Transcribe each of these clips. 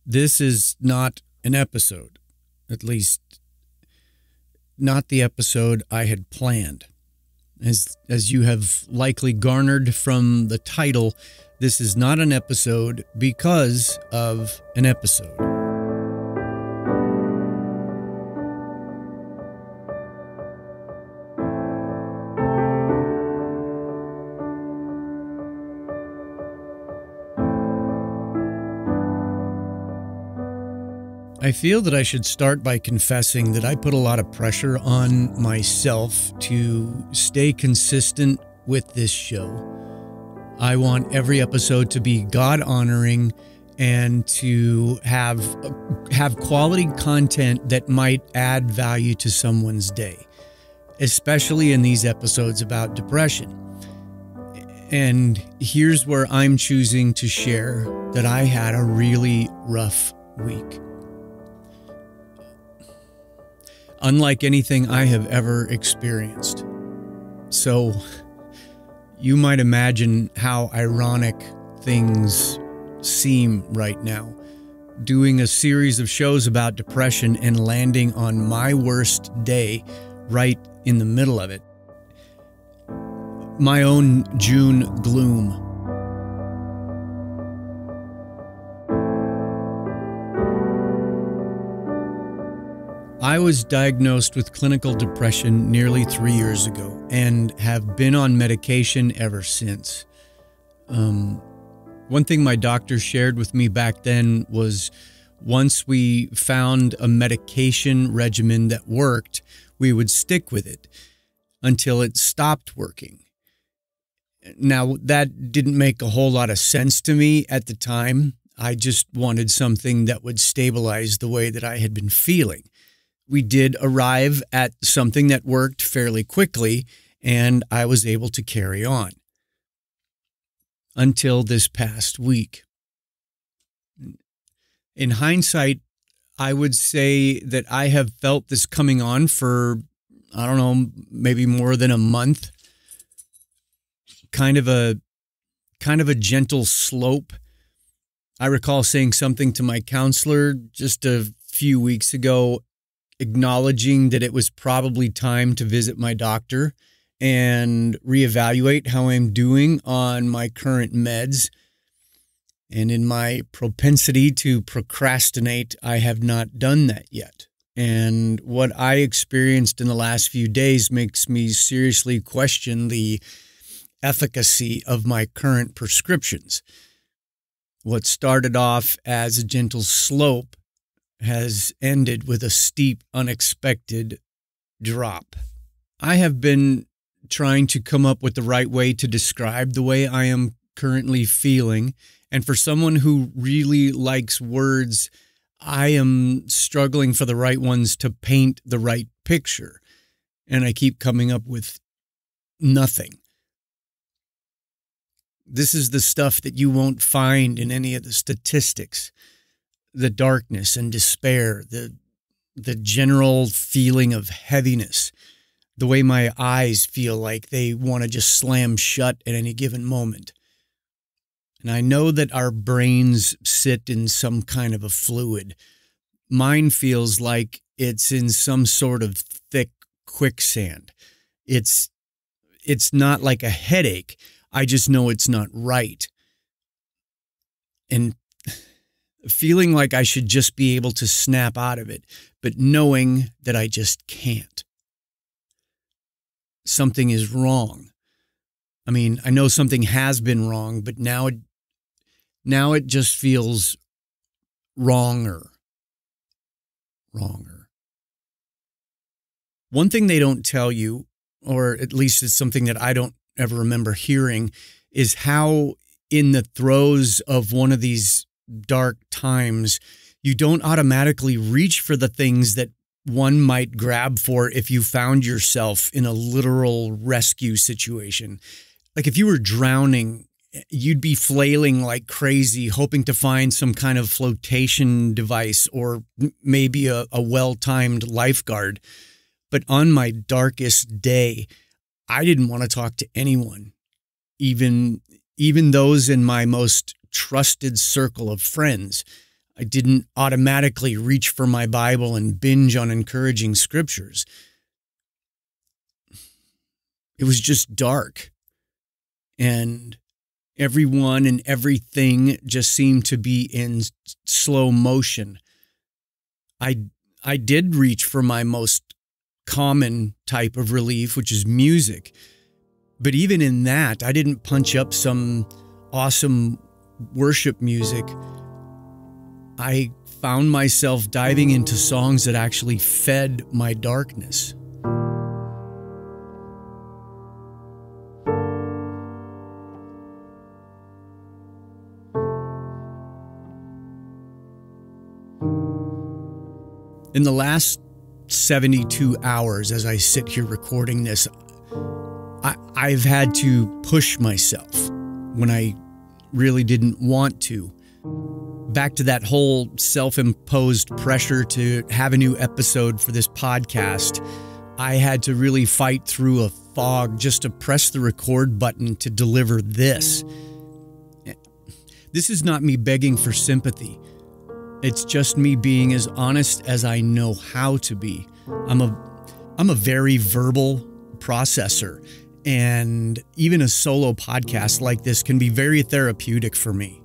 This is not an episode, at least not the episode I had planned. As you have likely garnered from the title, this is not an episode because of an episode. I feel that I should start by confessing that I put a lot of pressure on myself to stay consistent with this show. I want every episode to be God-honoring and to have quality content that might add value to someone's day, especially in these episodes about depression. And here's where I'm choosing to share that I had a really rough week. Unlike anything I have ever experienced. So you might imagine how ironic things seem right now. Doing a series of shows about depression and landing on my worst day right in the middle of it. My own June gloom. I was diagnosed with clinical depression nearly 3 years ago and have been on medication ever since. One thing my doctor shared with me back then was once we found a medication regimen that worked, we would stick with it until it stopped working. Now, that didn't make a whole lot of sense to me at the time. I just wanted something that would stabilize the way that I had been feeling. We did arrive at something that worked fairly quickly, and I was able to carry on until this past week. In hindsight, I would say that I have felt this coming on for, I don't know, maybe more than a month. Kind of a gentle slope. I recall saying something to my counselor just a few weeks ago, acknowledging that it was probably time to visit my doctor and reevaluate how I'm doing on my current meds. And in my propensity to procrastinate, I have not done that yet. And what I experienced in the last few days makes me seriously question the efficacy of my current prescriptions. What started off as a gentle slope has ended with a steep, unexpected drop. I have been trying to come up with the right way to describe the way I am currently feeling. And for someone who really likes words, I am struggling for the right ones to paint the right picture. And I keep coming up with nothing. This is the stuff that you won't find in any of the statistics. The darkness and despair, the general feeling of heaviness, the way my eyes feel like they want to just slam shut at any given moment. And I know that our brains sit in some kind of a fluid. Mine feels like it's in some sort of thick quicksand. It's not like a headache. I just know it's not right. And feeling like I should just be able to snap out of it, but knowing that I just can't. Something is wrong. I mean, I know something has been wrong, but now it just feels wronger. One thing they don't tell you, or at least it's something that I don't ever remember hearing, is how in the throes of one of these dark times, you don't automatically reach for the things that one might grab for if you found yourself in a literal rescue situation. Like if you were drowning, you'd be flailing like crazy, hoping to find some kind of flotation device or maybe a well-timed lifeguard. But on my darkest day, I didn't want to talk to anyone, even those in my most trusted circle of friends. I didn't automatically reach for my Bible and binge on encouraging scriptures. It was just dark. And everyone and everything just seemed to be in slow motion. I did reach for my most common type of relief, which is music. But even in that, I didn't punch up some awesome worship music. I found myself diving into songs that actually fed my darkness. In the last 72 hours, as I sit here recording this, I've had to push myself when I really didn't want to. Back to that whole self-imposed pressure to have a new episode for this podcast, I had to really fight through a fog just to press the record button to deliver this. This is not me begging for sympathy. It's just me being as honest as I know how to be. I'm a very verbal processor, and even a solo podcast like this can be very therapeutic for me.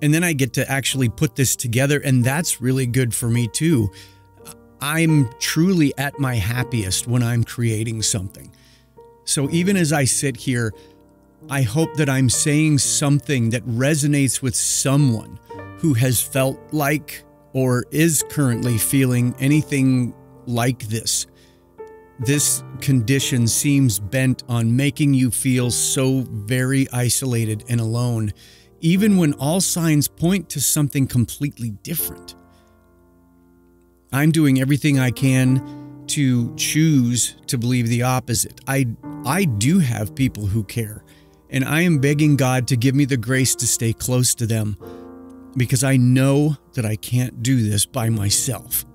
And then I get to actually put this together, and that's really good for me too. I'm truly at my happiest when I'm creating something. So even as I sit here, I hope that I'm saying something that resonates with someone who has felt like or is currently feeling anything like this. This condition seems bent on making you feel so very isolated and alone, even when all signs point to something completely different. I'm doing everything I can to choose to believe the opposite. I do have people who care, and I am begging God to give me the grace to stay close to them, because I know that I can't do this by myself.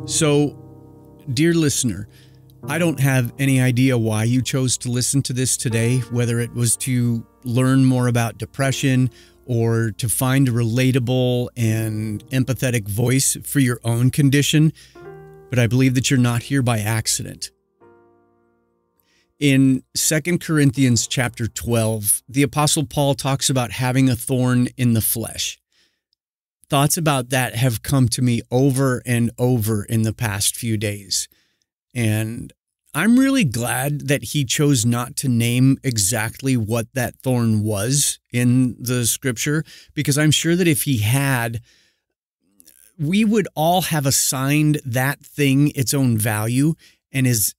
So, dear listener, I don't have any idea why you chose to listen to this today, whether it was to learn more about depression or to find a relatable and empathetic voice for your own condition, but I believe that you're not here by accident. In 2 Corinthians chapter 12, the Apostle Paul talks about having a thorn in the flesh. Thoughts about that have come to me over and over in the past few days. And I'm really glad that he chose not to name exactly what that thorn was in the scripture, because I'm sure that if he had, we would all have assigned that thing its own value. And as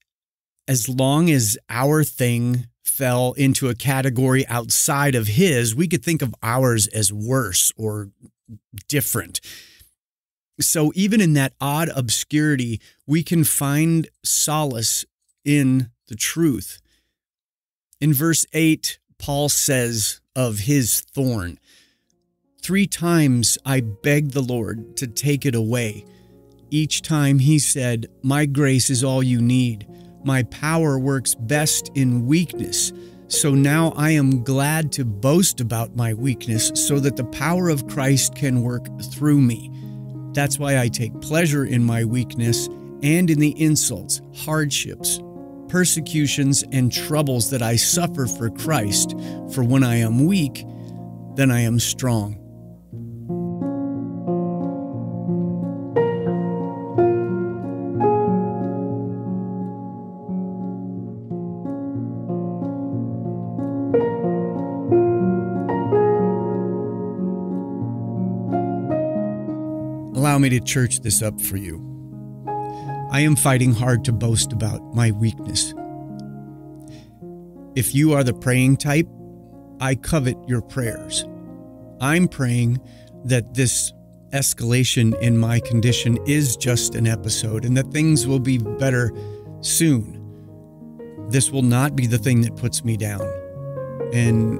long as our thing fell into a category outside of his, we could think of ours as worse or different. So even in that odd obscurity, we can find solace in the truth. In verse 8, Paul says of his thorn, 3 times I begged the Lord to take it away. Each time he said, "My grace is all you need. My power works best in weakness. So now I am glad to boast about my weakness so that the power of Christ can work through me. That's why I take pleasure in my weakness and in the insults, hardships, persecutions, and troubles that I suffer for Christ. For when I am weak, then I am strong." Allow me to church this up for you. I am fighting hard to boast about my weakness. If you are the praying type, I covet your prayers. I'm praying that this escalation in my condition is just an episode and that things will be better soon. This will not be the thing that puts me down. And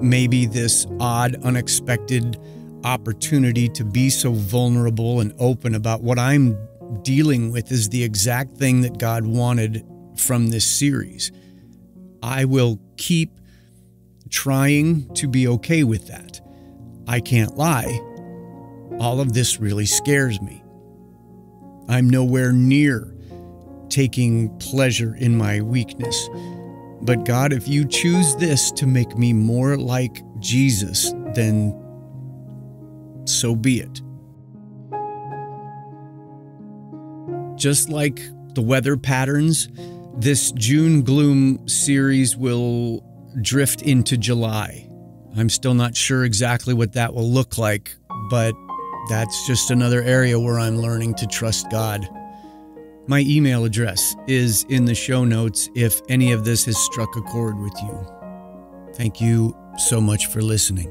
maybe this odd, unexpected opportunity to be so vulnerable and open about what I'm dealing with is the exact thing that God wanted from this series. I will keep trying to be okay with that. I can't lie. All of this really scares me. I'm nowhere near taking pleasure in my weakness. But God, if you choose this to make me more like Jesus, then so be it. Just like the weather patterns, this June Gloom series will drift into July. I'm still not sure exactly what that will look like, but that's just another area where I'm learning to trust God. My email address is in the show notes if any of this has struck a chord with you. Thank you so much for listening.